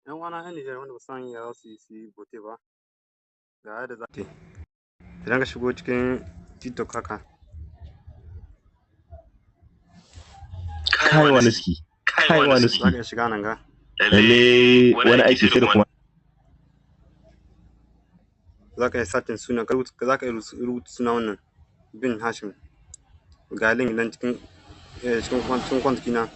'Yan uwana 'yan Nijar wanda ba su san ya za su yi bote ba, ga yadda za ka yi. Idan ka shigo cikin TikTok haka, Kai wani ski. za ka iya shiga nan ga. Lalle wani aiki sai da kuma. Za ka iya satin suna, za ka iya rubuta suna wannan bin Hashim. Ga link nan cikin kwantuki na.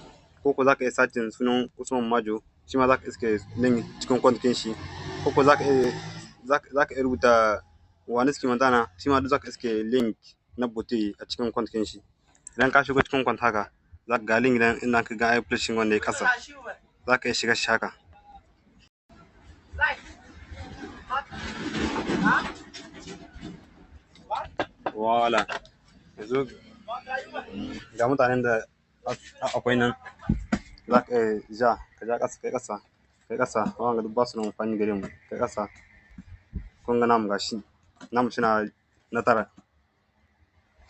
Ko za ka iya satin sunan Usman Majo, shi ma za ka iske link cikin kwantukin shi. Ko za ka iya rubuta wani ski Montana, shi ma duk za ka iske link na bote a cikin kwantukin shi. Idan ka shigo cikin kwant haka, za ka ga link nan inda ka ga application wanda ya kasa, za ka iya shiga shi haka. Wala, yanzu ga mutanen da akwai nan, za ka ja ƙasa, kai ƙasa, wanga duk ba su da amfani gare mu, kai ƙasa. Kun ga namu gashi, namu suna na tara.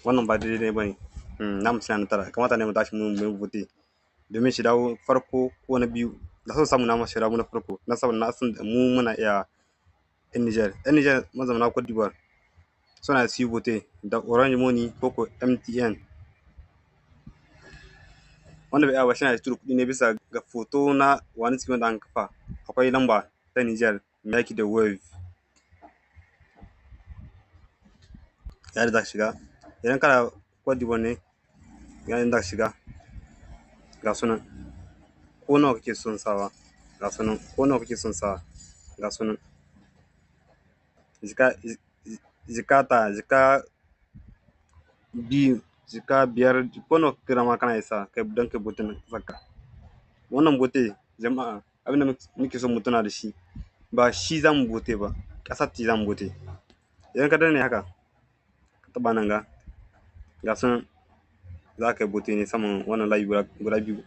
Wannan ba daidai ba ne, namu suna na tara. Kamata ne mu tashi mu yi bote domin shi dawo farko ko na biyu. Da son samu namu shi dawo na farko, na saboda na san mu muna iya 'yan Nijar. 'Yan Nijar mazauna Cote d'Ivoire suna su yi bote da Orange Money ko MTN. Wanda bai iya ba shi na tura kuɗi ne bisa ga foto na wani ski wanda an kafa. Akwai lamba ta Nijar mai yaki da Wave. Yadda za ka shiga. Idan kana Cote d'Ivoire ne, yadda za ka shiga. Ga sunan. Ko nawa kake son sawa, ga sunan. Ko nawa kake son sawa, ga sunan. Jika biyu, jika biyar, ko nawa kira ma kana isa kai don kai bote na saka. Wannan bote jama'a abinda muke son mu tuna da shi, ba shi za mu bote ba, ƙasar ce za mu bote. Idan ka danne haka, ka taɓa nan ga sunan, za ka yi bote ne saman wannan layi guda biyu,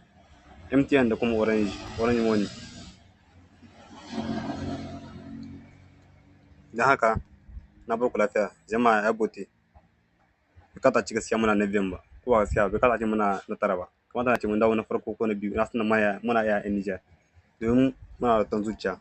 MTN da kuma Orange Money. Don haka na bar ku lafiya jama'a, ya bote. Bukata ci gaskiya muna na biyan ba, ko ba gaskiya bukata ce muna na tara ba. Kamata ce mun dawo na farko ko na biyu, na sanar muna iya 'yan Nijar domin muna da zuciya.